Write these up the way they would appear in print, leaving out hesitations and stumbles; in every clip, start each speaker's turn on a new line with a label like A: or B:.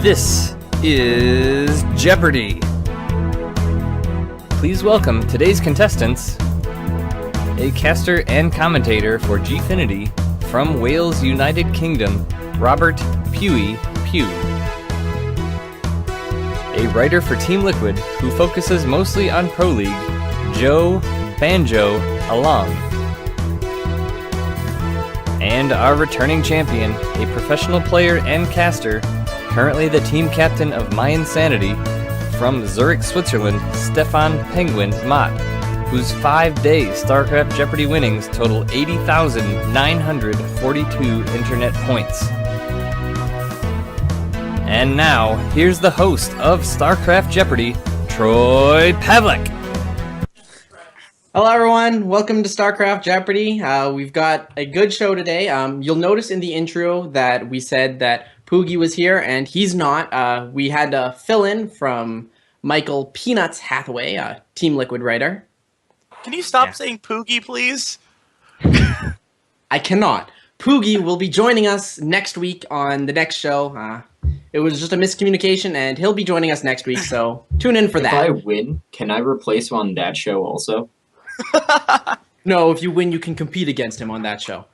A: This is Jeopardy! Please welcome today's contestants, a caster and commentator for Gfinity from Wales, United Kingdom, Robert Pugh. A writer for Team Liquid who focuses mostly on Pro League, Joe Banjoe along. And our returning champion, a professional player and caster, currently the team captain of My Insanity, from Zurich, Switzerland, Stefan PengWin Mott, whose 5-day Starcraft Jeopardy winnings total 80,942 internet points. And now, here's the host of Starcraft Jeopardy, Troy Pavlek.
B: Hello everyone, welcome to Starcraft Jeopardy. We've got a good show today. You'll notice in the intro that we said that Poogie was here, and he's not. We had to fill in from Michael Peanuts Hathaway, Team Liquid writer.
C: Can you stop saying Poogie, please?
B: I cannot. Poogie will be joining us next week on the next show. It was just a miscommunication, and he'll be joining us next week, so tune in for that.
D: If I win, can I replace him on that show also?
B: No, if you win, you can compete against him on that show.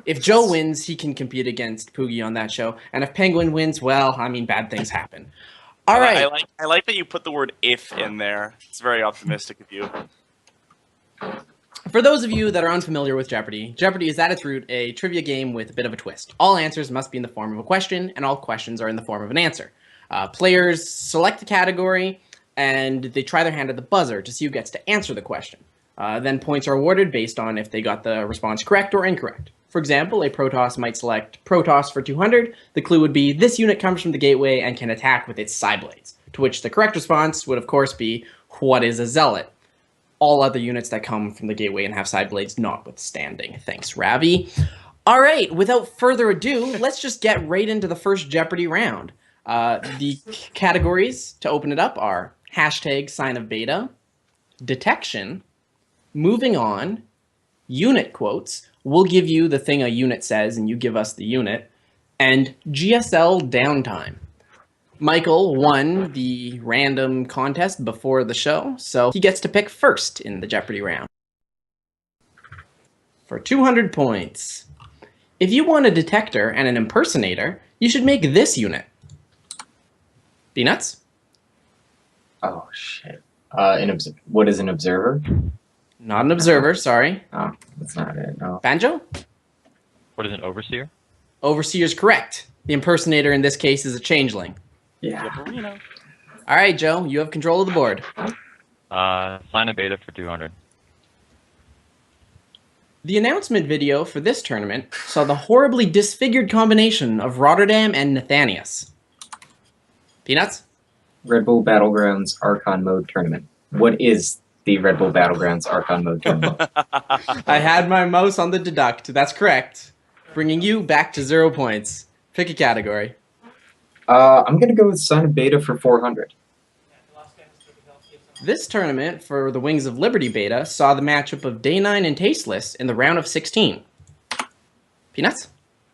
B: If Joe wins, he can compete against Poogie on that show. And if PengWin wins, well, I mean, bad things happen. All right.
C: I like that you put the word "if" in there. It's very optimistic of you.
B: For those of you that are unfamiliar with Jeopardy, Jeopardy is at its root a trivia game with a bit of a twist. All answers must be in the form of a question, and all questions are in the form of an answer. Players select a category, and they try their hand at the buzzer to see who gets to answer the question. Then points are awarded based on if they got the response correct or incorrect. For example, a Protoss might select Protoss for 200. The clue would be, this unit comes from the gateway and can attack with its side blades. To which the correct response would, of course, be, what is a Zealot? All other units that come from the gateway and have side blades notwithstanding. Thanks, Ravi. All right, without further ado, let's just get right into the first Jeopardy round. The categories to open it up are hashtag sign of beta, detection, moving on, unit quotes. We'll give you the thing a unit says and you give us the unit, and GSL downtime. Michael won the random contest before the show, so he gets to pick first in the Jeopardy round. For 200 points. If you want a detector and an impersonator, you should make this unit. Peanuts?
D: Oh, shit. What is an observer?
B: Not an observer, sorry.
D: Oh, that's not it, no.
B: Banjo?
E: What is an overseer?
B: Overseer's correct. The impersonator in this case is a changeling.
D: Yeah.
B: All right, Joe, you have control of the board.
E: Sign a beta for 200.
B: The announcement video for this tournament saw the horribly disfigured combination of Rotterdam and Nathanius. Peanuts?
D: Red Bull Battlegrounds Archon Mode Tournament. What is the Red Bull Battlegrounds Archon Mode Tournament?
B: I had my mouse on the deduct. That's correct. Bringing you back to 0 points. Pick a category.
D: I'm going to go with Sign of Beta for 400.
B: This tournament for the Wings of Liberty beta saw the matchup of Day 9 and Tasteless in the round of 16. Peanuts?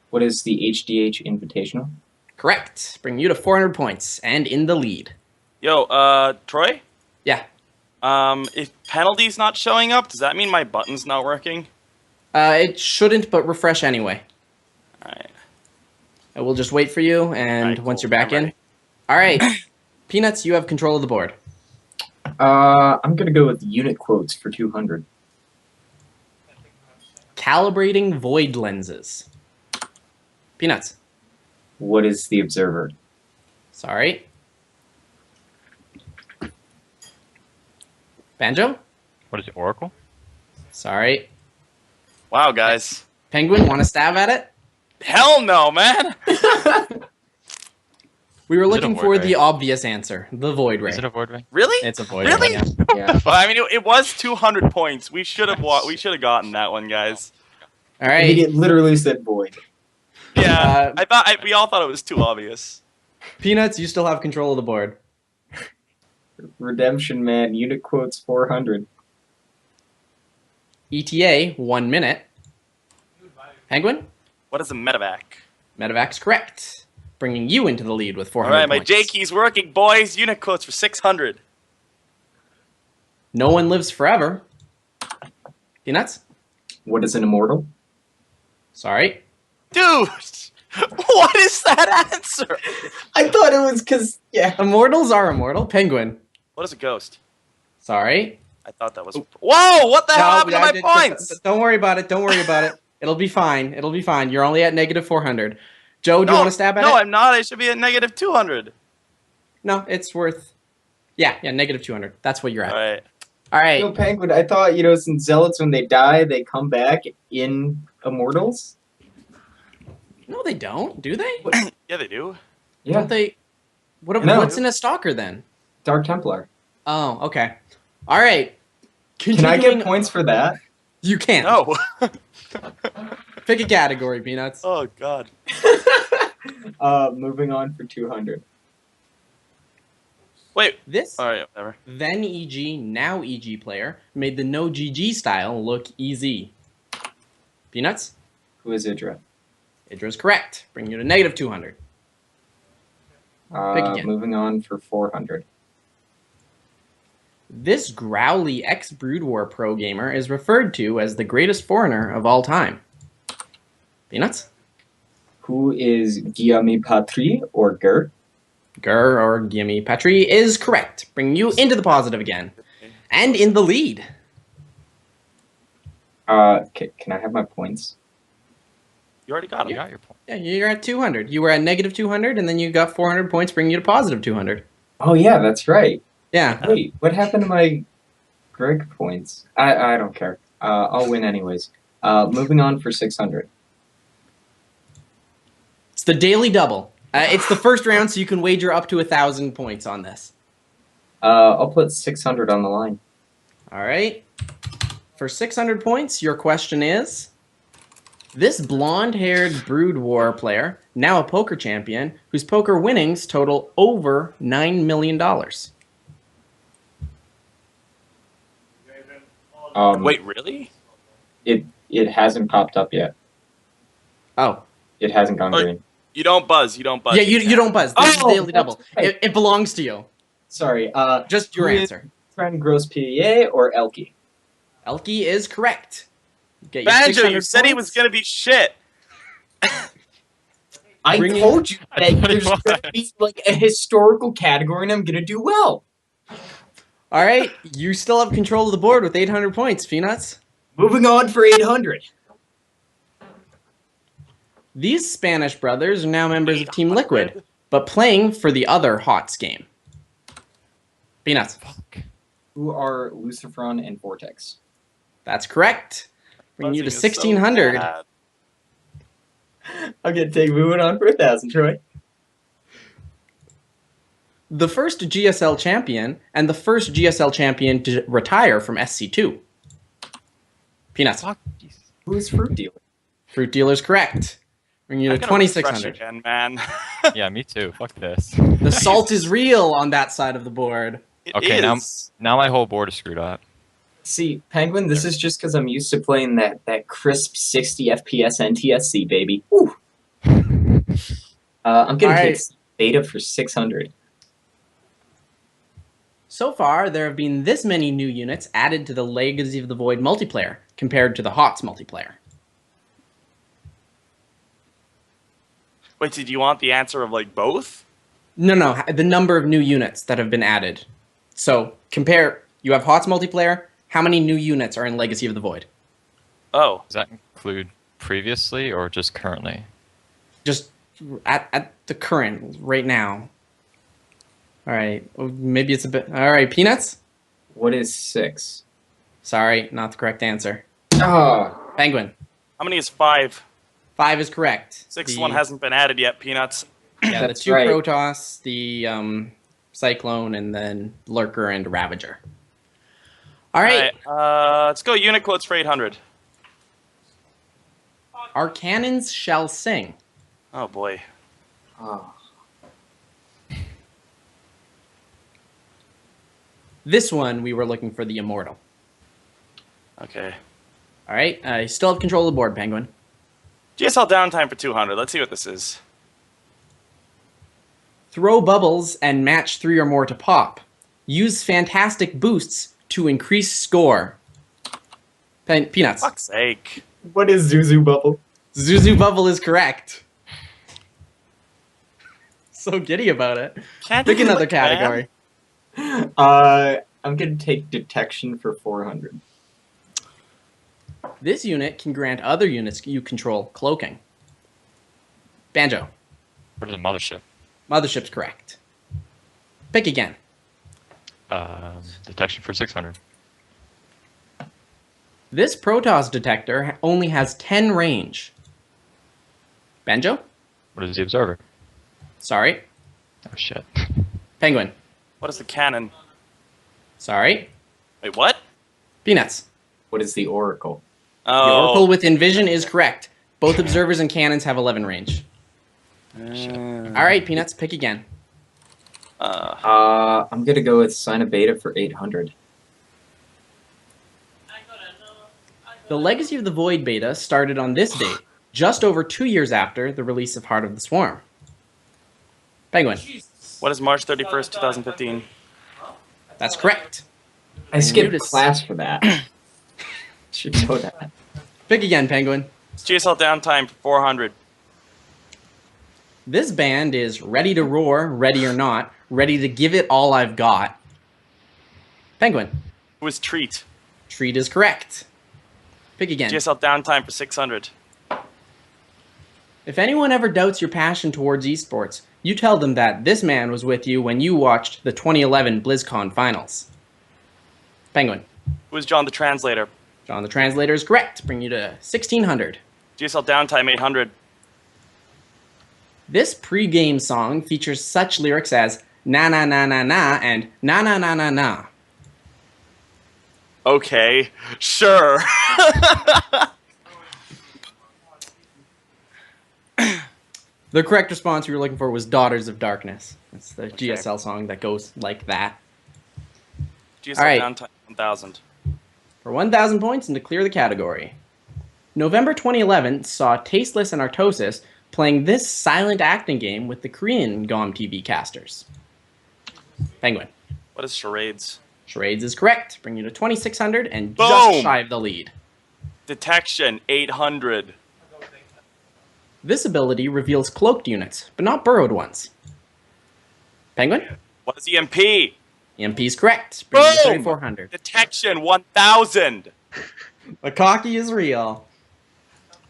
D: What is the HDH Invitational?
B: Correct. Bringing you to 400 points and in the lead.
C: Yo, Troy?
B: Yeah.
C: If penalty's not showing up, does that mean my button's not working?
B: It shouldn't, but refresh anyway.
C: Alright.
B: We'll just wait for you, and
C: Alright,
B: once
C: cool.
B: you're back in. All right. Peanuts, you have control of the board.
D: I'm going to go with unit quotes for 200.
B: Calibrating void lenses. Peanuts.
D: What is the observer?
B: Sorry. Banjo?
E: What is it, Oracle?
B: Sorry.
C: Wow, guys.
B: PengWin, want to stab at it?
C: Hell no, man!
B: We were
E: Is it
B: looking
E: a
B: for
E: void
B: the
E: ray?
B: obvious answer, the void ray.
E: Is it a void ray?
C: Really?
B: It's a void
C: Really?
B: ray.
D: Yeah.
C: Well, I mean, it was 200 points. We should have gotten that one, guys.
B: All
D: I mean,
B: right.
D: it literally said void.
C: Yeah, we all thought it was too obvious.
B: Peanuts, you still have control of the board.
D: Redemption Man, unit quotes 400.
B: ETA, 1 minute. PengWin?
C: What is a medevac?
B: Medevac's correct. bringing you into the lead with
C: All
B: 400
C: right, my
B: points.
C: J key's working, boys. Unit quotes for 600.
B: No one lives forever. Peanuts?
D: What is an immortal?
B: Sorry.
C: Dude, what is that answer?
D: I thought it was because, yeah.
B: Immortals are immortal. PengWin.
C: What is a ghost?
B: Sorry.
C: I thought that was. Whoa! What the hell happened to
B: I
C: my
B: did-
C: points?
B: Don't worry about it. Don't worry about it. It'll be fine. It'll be fine. You're only at negative 400. Joe, do you want to stab at it?
C: No, I'm not. I should be at negative 200.
B: No, it's worth. Yeah, negative 200. That's what you're at.
C: All right.
B: All right.
D: No, Penguin, I thought, since Zealots, when they die, they come back in Immortals?
B: No, they don't. Do they?
C: Yeah, they do.
D: Yeah.
B: Don't they?
D: No.
B: What's in a stalker then?
D: Dark Templar.
B: Oh, okay. All right.
D: Can I get points for that?
B: You can't.
C: No.
B: Pick a category, Peanuts.
C: Oh God.
D: Moving on for 200.
C: Wait.
B: This
C: All right. Whatever.
B: then EG, now EG player made the no GG style look easy. Peanuts?
D: Who is Idra?
B: Idra's correct. Bringing you to negative 200. Pick again.
D: Moving on for 400.
B: This growly ex-Brood War pro gamer is referred to as the greatest foreigner of all time. Peanuts?
D: Who is Guillaume Patry or Ger?
B: Gur or Gimme Patry is correct. Bringing you into the positive again. And in the lead.
D: Can I have my points?
C: You already got
E: You
C: them.
E: got your point.
B: Yeah, you're at 200. You were at negative 200, and then you got 400 points, bringing you to positive 200.
D: Oh yeah, that's right.
B: Yeah.
D: Wait, what happened to my Greg points? I don't care. I'll win anyways. Moving on for 600.
B: It's the daily double. It's the first round, so you can wager up to 1,000 points on this.
D: I'll put 600 on the line.
B: All right. For 600 points, your question is, this blonde-haired Brood War player, now a poker champion, whose poker winnings total over $9 million.
C: Wait, really?
D: It hasn't popped up yet.
B: Oh.
D: It hasn't gone
C: Oh,
D: green.
C: You don't buzz. You don't buzz.
B: Yeah, you don't buzz. This is
D: Oh,
B: daily double.
D: that's right.
B: It belongs to you.
D: Sorry.
B: Just your
D: who is
B: answer.
D: Friend Gross PDA or Elky?
B: Elky is correct. Get your
C: Banjo,
B: 600
C: you said he
B: points.
C: was gonna be shit.
D: I
B: Bring
D: told you
E: I
D: that
E: thought
D: there's
E: it was.
D: going to be like a historical category and I'm going to do well.
B: All right, you still have control of the board with 800 points, Peanuts.
D: Moving on for 800.
B: These Spanish brothers are now members of Team Liquid, but playing for the other HOTS game. Peanuts.
E: Fuck.
D: Who are Lucifron and Vortex?
B: That's correct. Bringing you to
C: Buzzing is so
B: 1,600.
C: bad.
D: I'm going to take moving on for 1,000, Troy.
B: The first GSL champion and the first GSL champion to retire from SC2. Peanuts.
E: Fuck. Jesus.
D: Who is Fruit Dealer?
B: Fruit Dealer's correct. Bringing you
C: I'm
B: to
C: gonna refresh
B: 2,600.
C: again, man.
E: Yeah, me too. Fuck this.
B: The salt is real on that side of the board.
C: It
E: Okay,
C: is.
E: now my whole board is screwed up.
D: See, Penguin, this is just because I'm used to playing that crisp 60 FPS NTSC, baby. Woo. I'm going to
B: Alright.
D: take beta for 600.
B: So far, there have been this many new units added to the Legacy of the Void multiplayer compared to the HOTS multiplayer.
C: Wait, did you want the answer of like both?
B: No, the number of new units that have been added. So compare, you have HOTS multiplayer, how many new units are in Legacy of the Void?
C: Oh,
E: Does that include previously or just currently?
B: Just at the current, right now. All right, maybe it's a bit, all right, Peanuts?
D: What is 6?
B: Sorry, not the correct answer.
D: Oh,
B: Penguin,
C: how many is 5?
B: 5 is correct.
C: Sixth
B: The-
C: one hasn't been added yet. Peanuts.
B: Yeah, the
D: That's
B: 2
D: right.
B: Protoss, the Cyclone, and then Lurker and Ravager. All right.
C: Let's go unit quotes for 800.
B: Our cannons shall sing.
C: Oh boy.
D: oh.
B: This one, we were looking for the Immortal.
C: Okay.
B: All right. You still have control of the board, Penguin.
C: GSL downtime for 200. Let's see what this is.
B: Throw bubbles and match 3 or more to pop. Use fantastic boosts to increase score. Peanuts.
C: Fuck's sake.
D: What is Zuzu Bubble?
B: Zuzu Bubble is correct. So giddy about it.
C: Can't
B: Pick
C: even
B: another
C: look, man.
B: category.
D: I'm gonna take detection for 400.
B: This unit can grant other units you control cloaking. Banjo.
E: What is a mothership?
B: Mothership's correct. Pick again.
E: Detection for 600.
B: This Protoss detector only has 10 range. Banjo?
E: What is the observer?
B: Sorry.
E: Oh shit.
B: PengWin.
C: What is the cannon?
B: Sorry.
C: Wait, what?
B: Peanuts.
D: What is the Oracle?
B: The
C: Oh.
B: Oracle with Envision is correct. Both observers and cannons have 11 range. All right, Peanuts, pick again.
D: I'm gonna go with Sign of Beta for 800.
B: The Legacy of the Void beta started on this date, just over 2 years after the release of Heart of the Swarm. PengWin.
C: What is March 31st, 2015?
B: That's correct.
D: I skipped
B: Nudist.
D: class for that. Should know that.
B: Pick again, PengWin.
C: It's GSL downtime for 400.
B: This band is ready to roar, ready or not, ready to give it all I've got. PengWin.
C: Who is Treat?
B: Treat is correct. Pick again.
C: GSL downtime for 600.
B: If anyone ever doubts your passion towards esports, you tell them that this man was with you when you watched the 2011 BlizzCon finals. PengWin.
C: Who is John the Translator?
B: John the Translator is correct, bring you to 1600.
C: GSL downtime 800.
B: This pre-game song features such lyrics as na na na na na and na na na na na.
C: Okay, sure.
B: The correct response we were looking for was Daughters of Darkness. That's the GSL song that goes like that.
C: GSL
B: All right.
C: downtime 1000.
B: For 1,000 points and to clear the category. November 2011 saw Tasteless and Artosis playing this silent acting game with the Korean GOM TV casters. PengWin.
C: What is Charades?
B: Charades is correct, bring you to 2,600 and
C: Boom!
B: just shy of the lead.
C: Detection 800.
B: This ability reveals cloaked units, but not burrowed ones. PengWin.
C: What is EMP?
B: EMP is correct, bring you to
C: Boom!
B: 3,400.
C: Detection 1000.
B: The cocky is real.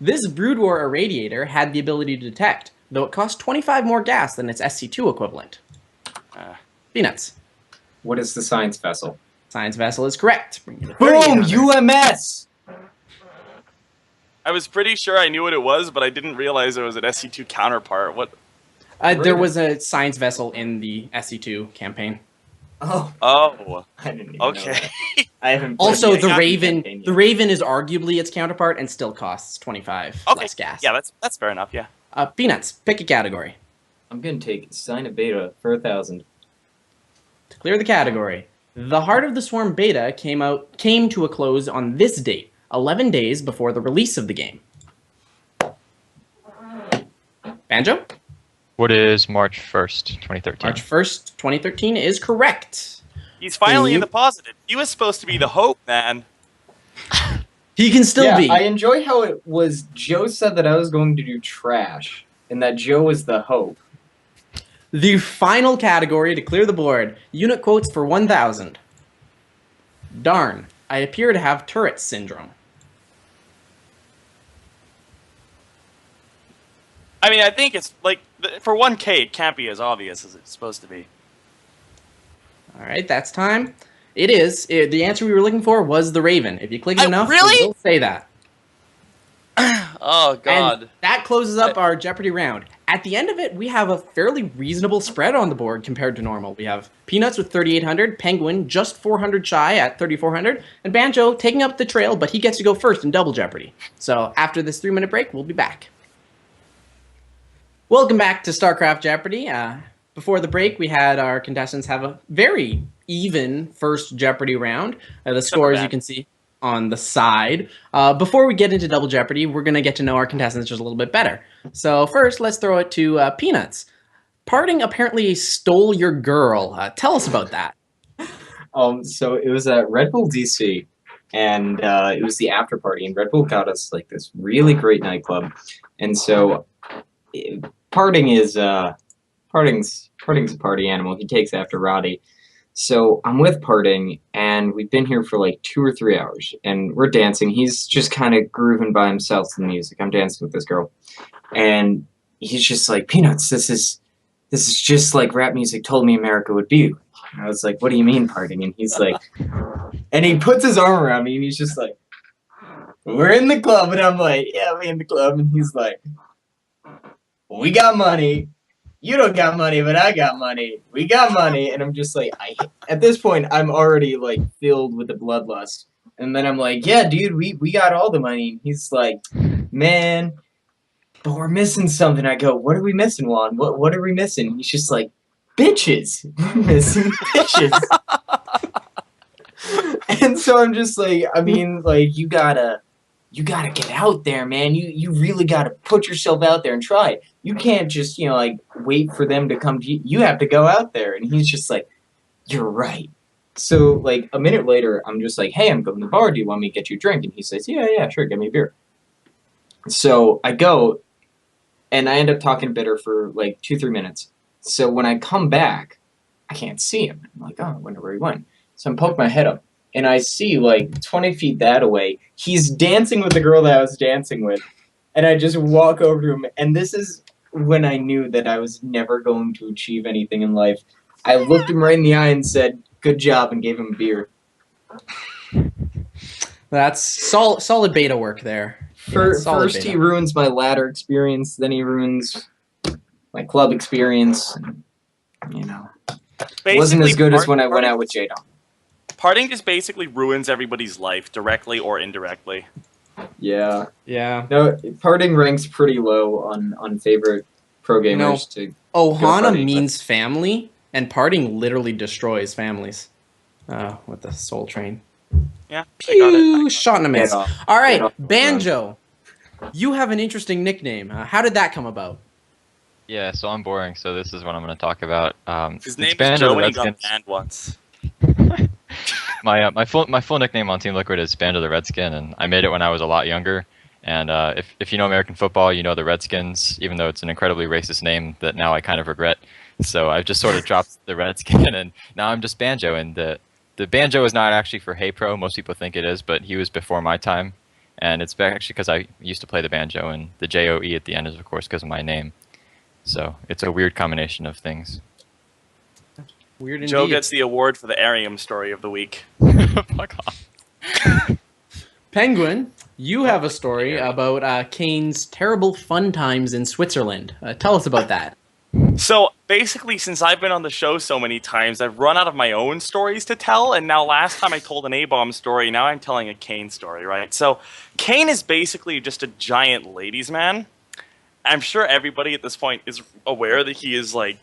B: This Brood War Irradiator had the ability to detect, though it cost 25 more gas than its SC2 equivalent. Peanuts.
D: What is the Science Vessel?
B: Science Vessel is correct. Bring you to
D: Boom!
B: 3,800.
D: UMS!
C: I was pretty sure I knew what it was, but I didn't realize there was an SC2 counterpart. What?
B: There was a Science Vessel in the SC2 campaign.
D: Oh,
C: Oh,
D: I didn't even
C: okay.
D: know that. I haven't played
B: Also,
D: the
B: the
C: yeah,
B: Raven.
D: campaign yet.
B: The Raven is arguably its counterpart and still costs 25
C: Okay.
B: less gas.
C: Yeah, that's fair enough. Yeah.
B: Peanuts. Pick a category.
D: I'm gonna take Sign of Beta for 1,000.
B: To clear the category, the Heart of the Swarm beta came to a close on this date, 11 days before the release of the game. Banjo?
E: What is March 1st, 2013?
B: March 1st, 2013 is correct.
C: He's finally in
B: you-
C: the positive. He was supposed to be the hope, man.
B: He can still
D: Yeah,
B: be.
D: I enjoy how it was Joe said that I was going to do trash, and that Joe was the hope.
B: The final category to clear the board, unit quotes for 1,000. Darn, I appear to have Tourette's syndrome.
C: I mean, I think it's like for 1K, it can't be as obvious as it's supposed to be.
B: All right, that's time. It is. The answer we were looking for was the Raven. If you click it enough,
C: really?
B: it will say that.
C: Oh God.
B: And that closes up our Jeopardy round. At the end of it, we have a fairly reasonable spread on the board compared to normal. We have Peanuts with 3,800, PengWin just 400 shy at 3,400, and Banjo taking up the trail, but he gets to go first in Double Jeopardy. So after this 3-minute break, we'll be back. Welcome back to Starcraft Jeopardy. Before the break, we had our contestants have a very even first Jeopardy round. The scores you can see on the side. Before we get into Double Jeopardy, we're going to get to know our contestants just a little bit better. So first, let's throw it to Peanuts. Parting apparently stole your girl. Tell us about that.
D: So it was at Red Bull DC, and it was the after party, and Red Bull got us like this really great nightclub, and so Parting is Parting's a party animal. He takes after Roddy. So I'm with Parting, and we've been here for like 2 or 3 hours, and we're dancing. He's just kind of grooving by himself to the music. I'm dancing with this girl, and he's just like, Peanuts, this is just like rap music told me America would be. And I was like, what do you mean, Parting? And he's like, and he puts his arm around me, and he's just like, we're in the club, and I'm like, yeah, we're in the club, and he's like, we got money. You don't got money, but I got money. We got money. And I'm just like, at this point, I'm already like filled with the bloodlust. And then I'm like, yeah, dude, we got all the money. And he's like, man, but we're missing something. I go, what are we missing, Juan? What are we missing? He's just like, bitches. We're missing bitches. And so I'm just like, I mean, like, you gotta get out there, man. You really gotta put yourself out there and try. You can't just, like, wait for them to come to you. You have to go out there. And he's just like, you're right. So, like, a minute later, I'm just like, hey, I'm going to the bar. Do you want me to get you a drink? And he says, yeah, sure, get me a beer. So I go, and I end up talking bitter for, like, 2-3 minutes. So when I come back, I can't see him. I'm like, oh, I wonder where he went. So I'm poking my head up, and I see, like, 20 feet that away, he's dancing with the girl that I was dancing with. And I just walk over to him, and this is when I knew that I was never going to achieve anything in life. I looked him right in the eye and said, good job, and gave him a beer.
B: That's solid beta work there.
D: First he ruins my ladder experience, then he ruins my club experience. And, it wasn't as good as when I went out with J-Dom.
C: Parting just basically ruins everybody's life, directly or indirectly.
B: Yeah.
D: No, Parting ranks pretty low on favorite pro gamers to.
B: Ohana means family, and Parting literally destroys families. With the Soul Train.
C: Yeah, I got it.
B: Shot in a miss. All right, Banjoe. You have an interesting nickname. How did that come about?
E: Yeah, so I'm boring, so this is what I'm going to talk about.
C: His name is Joe, and he got banned once.
E: My full nickname on Team Liquid is Banjoe the Redskin, and I made it when I was a lot younger. And if you know American football, you know the Redskins, even though it's an incredibly racist name that now I kind of regret. So I've just sort of dropped the Redskin, and now I'm just Banjoe. And the Banjoe is not actually for Hey Pro. Most people think it is, but he was before my time. And it's actually because I used to play the banjo, and the J-O-E at the end is, of course, because of my name. So it's a weird combination of things.
B: Weird indeed.
C: Joe gets the award for the Arium story of the week.
E: Fuck off.
B: PengWin, you have a story about Kane's terrible fun times in Switzerland. Tell us about that.
C: So basically, since I've been on the show so many times, I've run out of my own stories to tell. And now last time I told an A-bomb story, now I'm telling a Kane story, right? So Kane is basically just a giant ladies' man. I'm sure everybody at this point is aware that he is, like,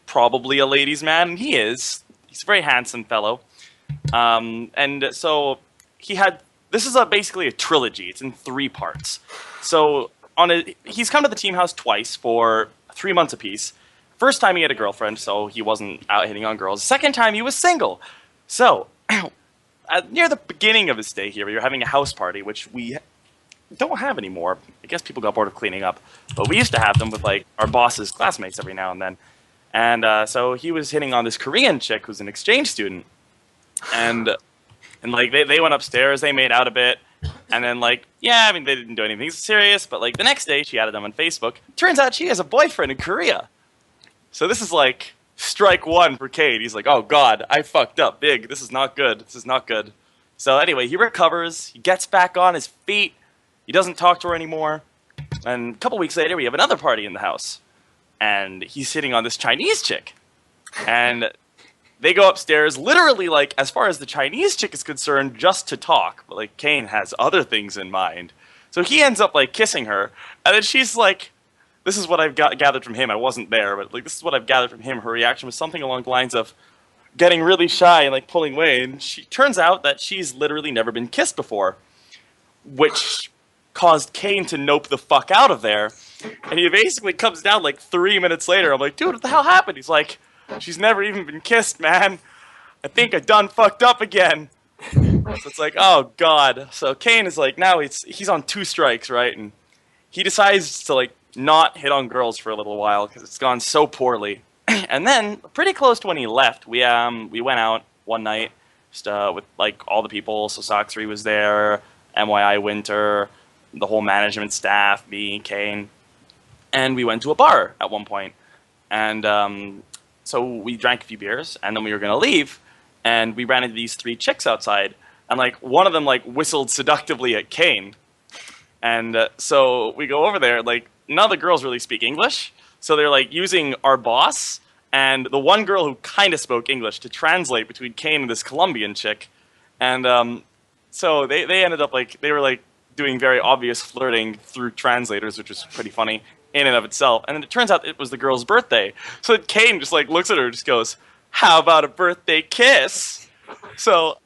C: probably a ladies' man. And he is. He's a very handsome fellow. And so he had... This is basically a trilogy. It's in 3 parts. So he's come to the team house twice for 3 months apiece. First time he had a girlfriend, so he wasn't out hitting on girls. Second time he was single. So, near the beginning of his stay here, we were having a house party, which we don't have anymore. I guess people got bored of cleaning up. But we used to have them with, like, our boss's classmates every now and then. And so he was hitting on this Korean chick who's an exchange student. And like, they went upstairs, they made out a bit. And then, like, yeah, I mean, they didn't do anything serious. But, like, the next day, she added them on Facebook. Turns out she has a boyfriend in Korea. So this is, like, strike one for Cade. He's like, oh, God, I fucked up big. This is not good. This is not good. So anyway, he recovers. He gets back on his feet. He doesn't talk to her anymore. And a couple weeks later, we have another party in the house. And he's hitting on this Chinese chick. And they go upstairs, literally, like, as far as the Chinese chick is concerned, just to talk. But, like, Kane has other things in mind. So he ends up, like, kissing her. And then she's like, this is what I've gathered from him. I wasn't there, but, like, this is what I've gathered from him. Her reaction was something along the lines of getting really shy and, like, pulling away. And turns out that she's literally never been kissed before. Which caused Kane to nope the fuck out of there. And he basically comes down like 3 minutes later. I'm like, dude, what the hell happened? He's like, she's never even been kissed, man. I think I done fucked up again. So it's like, oh god. So Kane is like, now he's on 2 strikes, right? And he decides to like not hit on girls for a little while because it's gone so poorly. And then, pretty close to when he left, we went out one night just with like all the people. So Sock 3 was there, MYI Winter, the whole management staff, me, Kane, and we went to a bar at one point. And so we drank a few beers, and then we were gonna leave, and we ran into these 3 chicks outside, and like one of them like whistled seductively at Kane, and so we go over there. Like none of the girls really speak English, so they're like using our boss and the one girl who kind of spoke English to translate between Kane and this Colombian chick, and so they ended up like they were like doing very obvious flirting through translators, which was pretty funny in and of itself. And then it turns out it was the girl's birthday. So Kane just like looks at her and just goes, "How about a birthday kiss?" So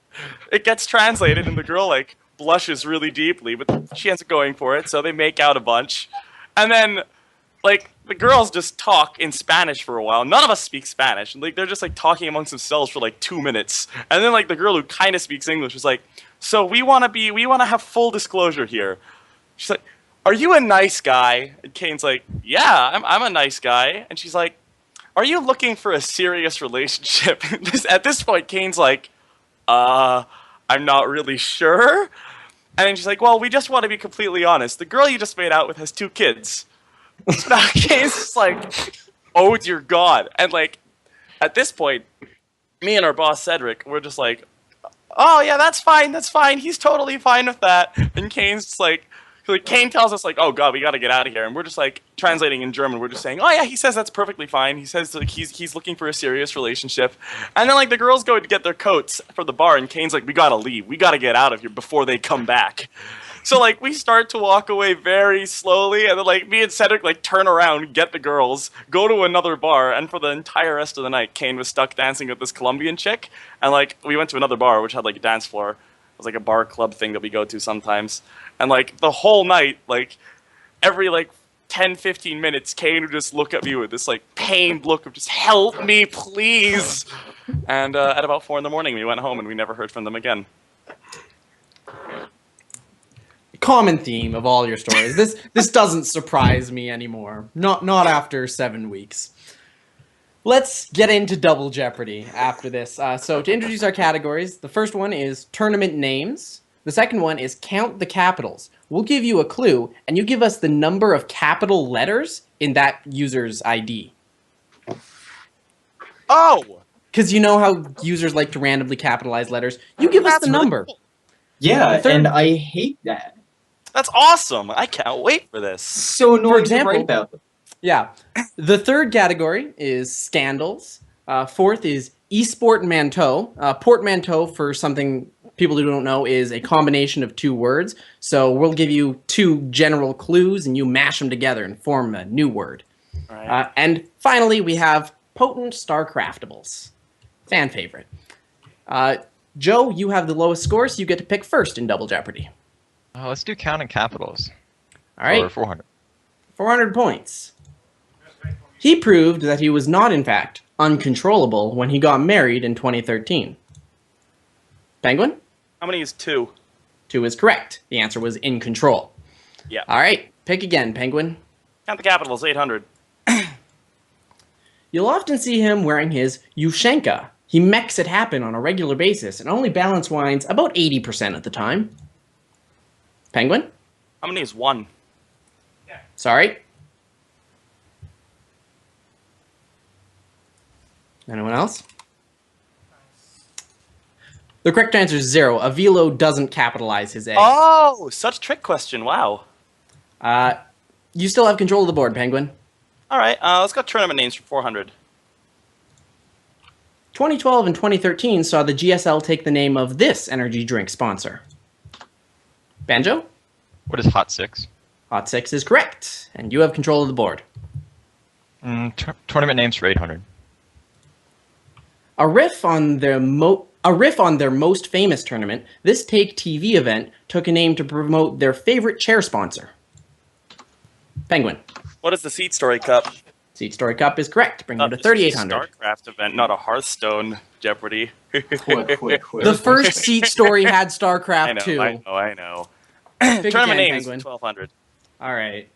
C: it gets translated and the girl like blushes really deeply, but she ends up going for it. So they make out a bunch. And then like the girls just talk in Spanish for a while. None of us speak Spanish. Like they're just like talking amongst themselves for like 2 minutes. And then like the girl who kind of speaks English was like, "So we want to have full disclosure here." She's like, "Are you a nice guy?" And Kane's like, "Yeah, I'm a nice guy." And she's like, "Are you looking for a serious relationship?" At this point, Kane's like, "I'm not really sure." And then she's like, "Well, we just want to be completely honest. The girl you just made out with has 2 kids." So now Kane's just like, "Oh dear God." And like, at this point, me and our boss Cedric, we're just like, "Oh yeah, that's fine. He's totally fine with that." And Kane's just like Kane tells us like, "Oh god, we got to get out of here," and we're just like translating in German. We're just saying, "Oh yeah, he says that's perfectly fine. He says like he's looking for a serious relationship," and then like the girls go to get their coats for the bar, and Kane's like, "We gotta leave. We gotta get out of here before they come back." So like we start to walk away very slowly, and then like me and Cedric like turn around, get the girls, go to another bar, and for the entire rest of the night, Kane was stuck dancing with this Colombian chick, and like we went to another bar which had like a dance floor. It was like a bar club thing that we go to sometimes. And like the whole night, like every like 10-15 minutes, Kane would just look at me with this like pained look of just "Help me, please." And at about 4 a.m, we went home and we never heard from them again.
B: Common theme of all your stories. This doesn't surprise me anymore. Not after 7 weeks. Let's get into Double Jeopardy after this. So to introduce our categories, the first one is tournament names. The second one is count the capitals. We'll give you a clue, and you give us the number of capital letters in that user's ID.
C: Oh!
B: Because you know how users like to randomly capitalize letters. You give us the
C: really
B: number.
C: cool.
D: Yeah, and I hate that.
C: That's awesome. I can't wait for this.
D: So annoying to
B: example-
D: write about them.
B: Yeah. The third category is scandals. Fourth is esport manteau. Portmanteau, for something people who don't know, is a combination of 2 words. So we'll give you 2 general clues, and you mash them together and form a new word.
C: All right.
B: And finally, we have potent Starcraftables. Fan favorite. Joe, you have the lowest score, so you get to pick first in Double Jeopardy.
E: Let's do counting capitals.
B: All right.
E: Or 400.
B: 400 points. He proved that he was not, in fact, uncontrollable when he got married in 2013. PengWin?
C: How many is 2?
B: 2 is correct. The answer was in control.
C: Yeah.
B: All right. Pick again, PengWin.
C: Count the capitals, 800.
B: You'll often see him wearing his Ushenka. He makes it happen on a regular basis and only balance wines about 80% of the time. PengWin?
C: How many is 1?
B: Sorry. Anyone else? The correct answer is 0. Avilo doesn't capitalize his A.
C: Oh, such trick question. Wow.
B: You still have control of the board, PengWin.
C: All right, let's go tournament names for 400.
B: 2012 and 2013 saw the GSL take the name of this energy drink sponsor. Banjoe?
E: What is Hot 6?
B: Hot 6 is correct, and you have control of the board.
E: Tournament names for 800.
B: A riff on their most famous tournament, this Take TV event took a name to promote their favorite chair sponsor. PengWin.
C: What is the Seat Story Cup?
B: Seat Story Cup is correct, bringing you to
C: This was a
B: 3,800.
C: Starcraft event, not a Hearthstone Jeopardy.
B: The first Seat Story had
C: I
B: StarCraft
C: know,
B: 2.
C: I know.
B: Pick
C: Tournament
B: again,
C: names,
B: Penguin.
C: 1,200.
B: All right.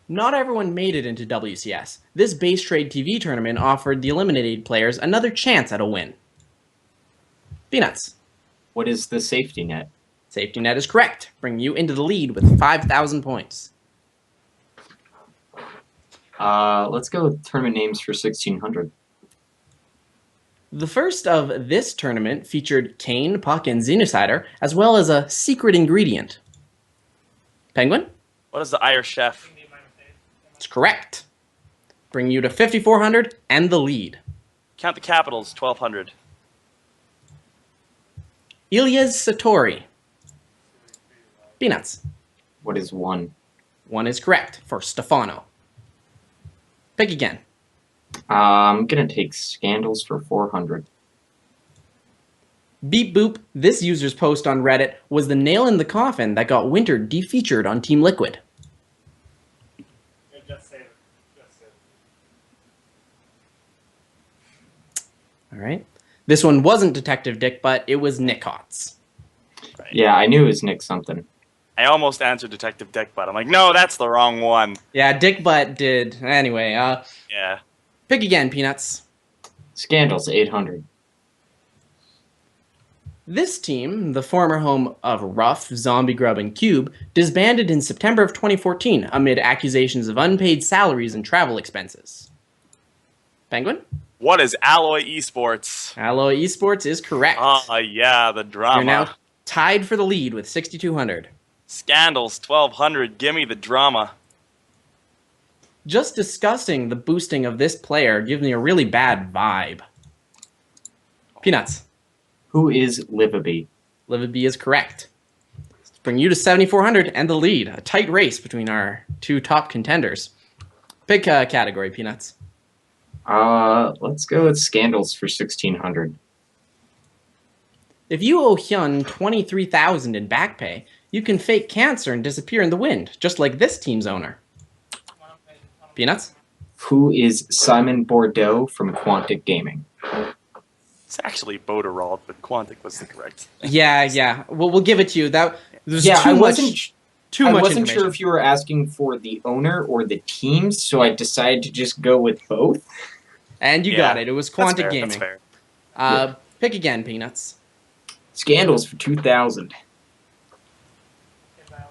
B: Not everyone made it into WCS. This base trade TV tournament offered the eliminated players another chance at a win. Peanuts.
D: What is the safety net?
B: Safety net is correct, bringing you into the lead with 5,000 points.
D: Let's go with tournament names for 1,600.
B: The first of this tournament featured Kane, Puck, and Xenocider, as well as a secret ingredient. Penguin?
C: What is the Irish Chef?
B: It's correct. Bring you to 5,400 and the lead.
C: Count the capitals, 1,200.
B: Ilya's Satori. Peanuts.
D: What is 1?
B: 1 is correct for Stefano. Pick again.
D: I'm gonna take Scandals for 400.
B: Beep Boop, this user's post on Reddit, was the nail in the coffin that got Winter defeatured on Team Liquid. All right. This one wasn't Detective Dick, but it was Nick Hotz.
C: Right.
D: Yeah, I knew it was Nick something.
C: I almost answered Detective Dick Butt. I'm like, no, that's the wrong one.
B: Yeah, Dick Butt did. Anyway,
C: Yeah.
B: pick again, Peanuts.
D: Scandals, 800.
B: This team, the former home of Ruff, Zombie Grub, and Cube, disbanded in September of 2014 amid accusations of unpaid salaries and travel expenses. Penguin?
C: What is Alloy Esports?
B: Alloy Esports is correct.
C: Yeah, the drama.
B: You're now tied for the lead with 6,200.
C: Scandals, 1,200. Gimme the drama.
B: Just discussing the boosting of this player gives me a really bad vibe. Peanuts.
D: Who is Livaby?
B: Livaby is correct. Let's bring you to 7,400 and the lead. A tight race between our two top contenders. Pick a category, Peanuts.
D: Let's go with Scandals for 1,600.
B: If you owe Hyun 23,000 in back pay, you can fake cancer and disappear in the wind, just like this team's owner. Peanuts?
D: Who is Simon Bordeaux from Quantic Gaming?
C: It's actually Boderald, but Quantic was the correct.
B: Yeah. Well, we'll give it to you. There's
D: Yeah,
B: too
D: I
B: much
D: wasn't sure
B: information.
D: if you were asking for the owner or the teams, so I decided to just go with both.
B: And you got it. It was
C: That's
B: Quantic
C: fair,
B: Gaming.
C: That's fair.
B: Pick again, Peanuts.
D: Scandals for 2,000.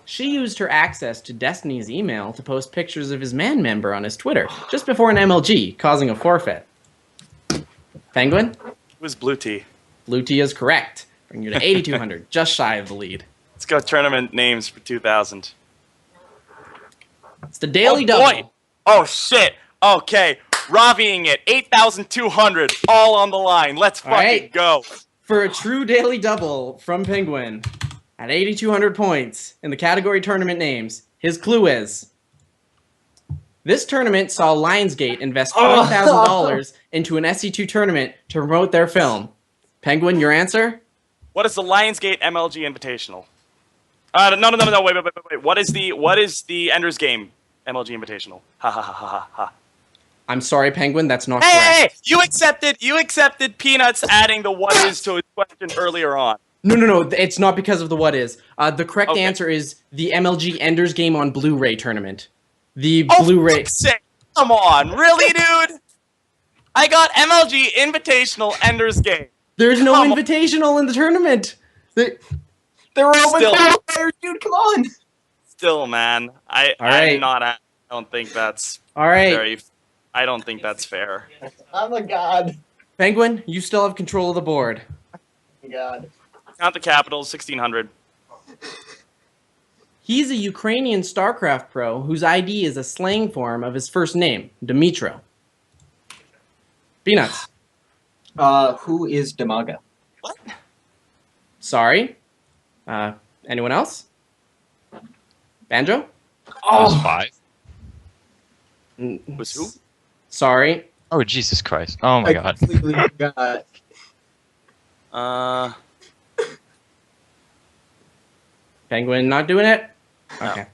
B: She used her access to Destiny's email to post pictures of his man member on his Twitter just before an MLG, causing a forfeit. Penguin?
C: It was Blue Tea.
B: Blue Tea is correct. Bring you to 8,200, just shy of the lead.
C: Let's go tournament names for 2,000.
B: It's the Daily
C: Oh,
B: Double.
C: boy. Oh, shit. Okay. Raviing it. 8,200. All on the line. Let's fucking
B: right.
C: go.
B: For a true Daily Double from Penguin at 8,200 points in the category tournament names, his clue is: this tournament saw Lionsgate invest $20,000 into an SC2 tournament to promote their film. Penguin, your answer?
C: What is the Lionsgate MLG Invitational? No. Wait. What is the Ender's Game MLG Invitational? Ha ha ha ha ha.
B: I'm sorry, Penguin, that's not
C: Hey!
B: correct.
C: You accepted Peanuts adding the what is to his question earlier on.
B: No, it's not because of the what is. The correct answer is the MLG Ender's Game on Blu-ray tournament. The Blu-ray.
C: Fuck's sake. Come on, really, dude? I got MLG Invitational Ender's Game.
B: There's no
C: Come on.
B: invitational in the tournament.
D: They were open
C: Still.
D: qualifiers, dude. Come on.
C: Still, man,
B: All right.
C: I'm not. I don't think that's
B: All right,
C: very. I don't think that's fair.
D: Oh my god.
B: Penguin, you still have control of the board.
D: God.
C: Count the capitals, 1,600.
B: He's a Ukrainian StarCraft pro whose ID is a slang form of his first name, Dimitro. Peanuts.
D: Who is Damaga?
C: What?
B: Sorry. Anyone else? Banjo?
E: That was 5.
C: Was who?
B: Sorry.
E: Oh, Jesus Christ. Oh my god.
D: completely forgot.
B: Penguin not doing it?
C: No.
B: Okay.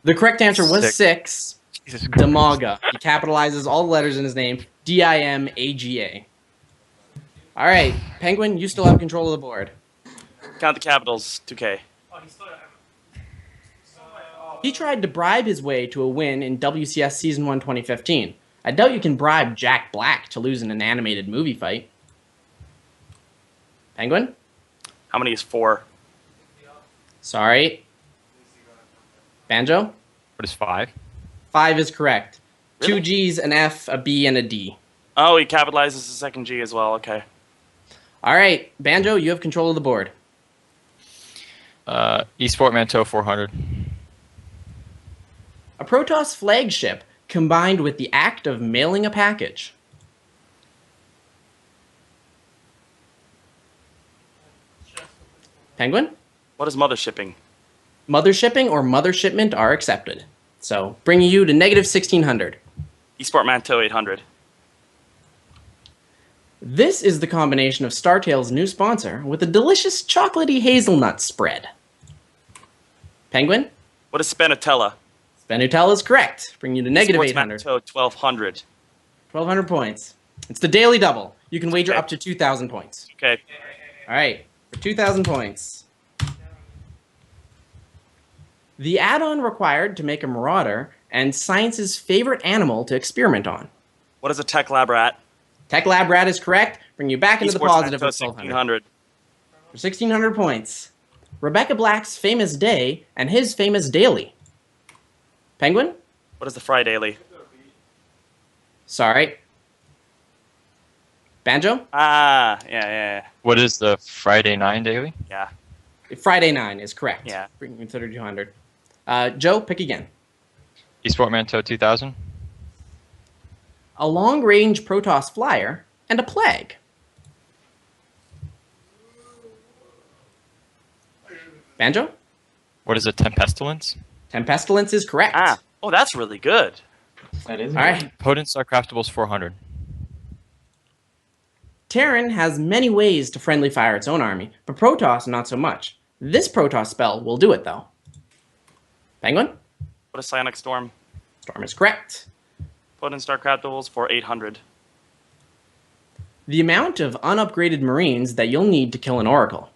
B: The correct answer was
E: 6.
B: 6.
E: Jesus Christ.
B: Dimaga. He capitalizes all the letters in his name. Dimaga. All right, PengWin, you still have control of the board.
C: Count the capitals. 2K.
B: He tried to bribe his way to a win in WCS Season 1 2015. I doubt you can bribe Jack Black to lose in an animated movie fight. PengWin?
C: How many is 4?
B: Sorry. Banjo?
E: What is 5?
B: 5 is correct.
C: Really?
B: 2 G's, an F, a B, and a D.
C: Oh, he capitalizes the second G as well. Okay.
B: All right, Banjo, you have control of the board.
E: Esport Manteau 400.
B: A Protoss flagship combined with the act of mailing a package. PengWin?
C: What is mother shipping?
B: Mother shipping or mother shipment are accepted. So, bringing you to negative 1600.
C: Esport Manteau 800.
B: This is the combination of StarTale's new sponsor with a delicious chocolatey hazelnut spread. PengWin?
C: What is Spenatella?
B: Spenutella is correct, bringing you to negative
C: Esports
B: 800.
C: Manteau 1200.
B: 1200 points. It's the daily double. You can wager
C: Okay.
B: up to 2,000 points.
C: Okay.
B: All right, for 2,000 points. The add-on required to make a marauder and science's favorite animal to experiment on.
C: What is a Tech Lab Rat?
B: Tech Lab Rat is correct, bring you back into the
C: Esports
B: positive
C: Manteau
B: with 1,200.
C: 1600.
B: For 1,600 points. Rebecca Black's famous day and his famous daily. PengWin?
C: What is the Fry Daily?
B: Sorry. Banjo?
C: Ah, yeah.
E: What is the Friday 9 daily?
C: Yeah.
B: Friday 9 is correct.
C: Yeah.
B: Bringing you to 3,200. Joe, pick again.
E: Esport Manteau 2000.
B: A long-range Protoss flyer and a plague. Banjo?
E: What is a Tempestilence?
B: Tempestilence is correct.
C: Ah. Oh, that's really good.
D: That is
B: All right.
E: Potent Starcraftables 400.
B: Terran has many ways to friendly fire its own army, but Protoss not so much. This Protoss spell will do it, though. PengWin?
C: What is Psionic Storm?
B: Storm is correct.
C: Potent Starcraftables for 800.
B: The amount of unupgraded Marines that you'll need to kill an Oracle.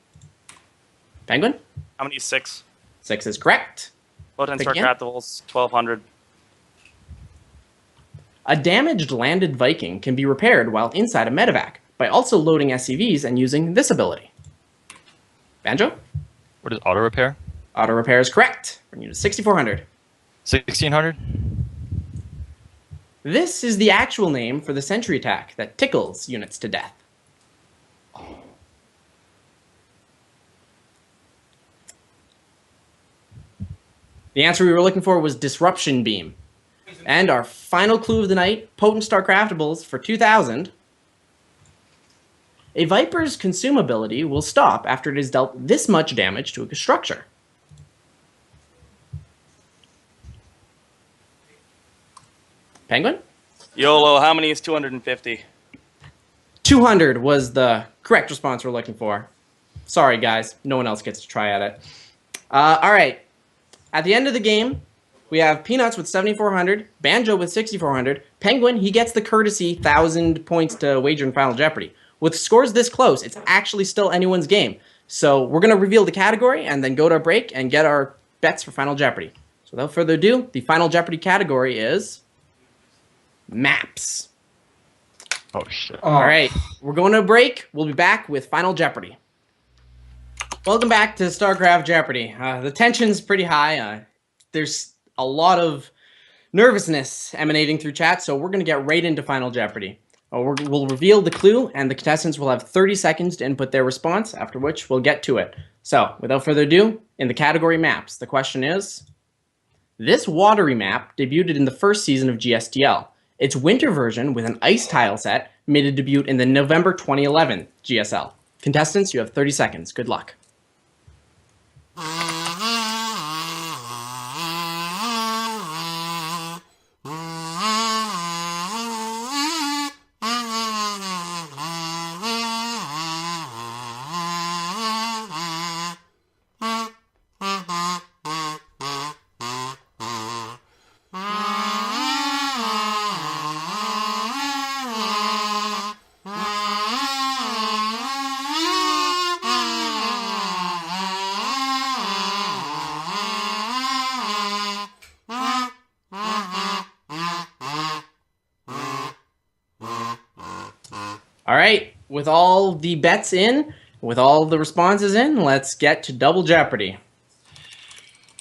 B: PengWin?
C: How many is 6?
B: 6 is correct.
C: Potent
B: Pick again.
C: Starcraftables 1200.
B: A damaged landed Viking can be repaired while inside a medevac by also loading SCVs and using this ability. Banjo?
E: What is Auto Repair?
B: Auto repair is correct. Bring you to 6,400.
E: 1600.
B: This is the actual name for the sentry attack that tickles units to death. The answer we were looking for was Disruption Beam. And our final clue of the night, Potent Starcraftables for 2,000. A Viper's consumability will stop after it has dealt this much damage to a structure. PengWin?
C: YOLO, how many is 250?
B: 200 was the correct response we're looking for. Sorry, guys. No one else gets to try at it. All right. At the end of the game, we have Peanuts with 7,400, Banjo with 6,400. PengWin, he gets the courtesy 1,000 points to wager in Final Jeopardy. With scores this close, it's actually still anyone's game. So we're going to reveal the category and then go to a break and get our bets for Final Jeopardy. So without further ado, the Final Jeopardy category is maps.
E: Oh, shit.
B: All right, we're going to a break. We'll be back with Final Jeopardy. Welcome back to Starcraft Jeopardy. The tension's pretty high. There's a lot of nervousness emanating through chat, so we're going to get right into Final Jeopardy. We'll reveal the clue, and the contestants will have 30 seconds to input their response, after which we'll get to it. So, without further ado, in the category maps, the question is, this watery map debuted in the first season of GSTL. Its winter version with an ice tile set made a debut in the November 2011 GSL. Contestants, you have 30 seconds. Good luck. All right, with all the bets in, with all the responses in, let's get to Double Jeopardy.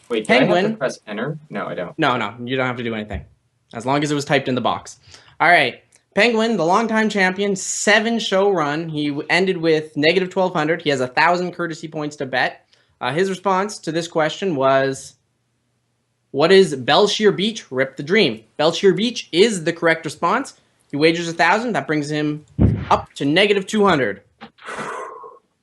D: Wait, do I have to
B: PengWin.
D: press enter? No, I don't.
B: No, you don't have to do anything. As long as it was typed in the box. All right. PengWin, the longtime champion, 7-show run. He ended with negative 1,200. He has 1,000 courtesy points to bet. His response to this question was, what is Belshire Beach? Rip the Dream. Belshire Beach is the correct response. He wagers 1,000. That brings him up to negative 200.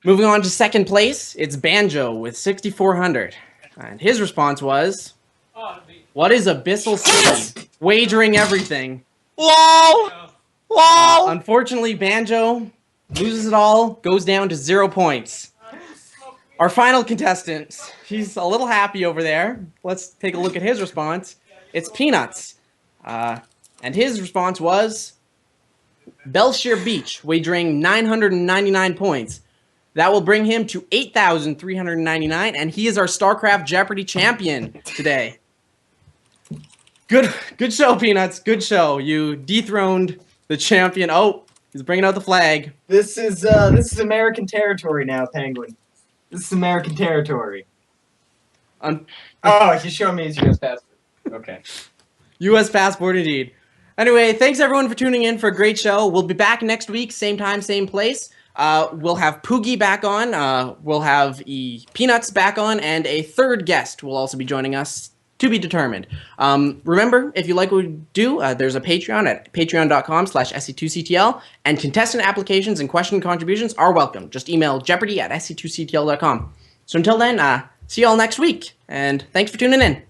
B: Moving on to second place, it's Banjoe with 6,400. And his response was, what is Abyssal City? Wagering everything.
C: LOL! LOL!
B: Unfortunately, Banjoe loses it all, goes down to 0 points. Our final contestant, he's a little happy over there. Let's take a look at his response. It's Peanuts. And his response was Belshire Beach, wagering 999 points. That will bring him to 8,399, and he is our Starcraft Jeopardy champion today. Good show, Peanuts. Good show. You dethroned the champion. Oh, he's bringing out the flag.
D: This is American territory now, PengWin. This is American territory. Oh, he's showing me his U.S. passport. Okay.
B: U.S. passport, indeed. Anyway, thanks everyone for tuning in for a great show. We'll be back next week, same time, same place. We'll have Poogie back on. We'll have Peanuts back on, and a third guest will also be joining us, to be determined. Remember, if you like what we do, there's a Patreon at patreon.com/SC2CTL, and contestant applications and question contributions are welcome. Just email jeopardy@SC2CTL.com. So until then, see you all next week, and thanks for tuning in.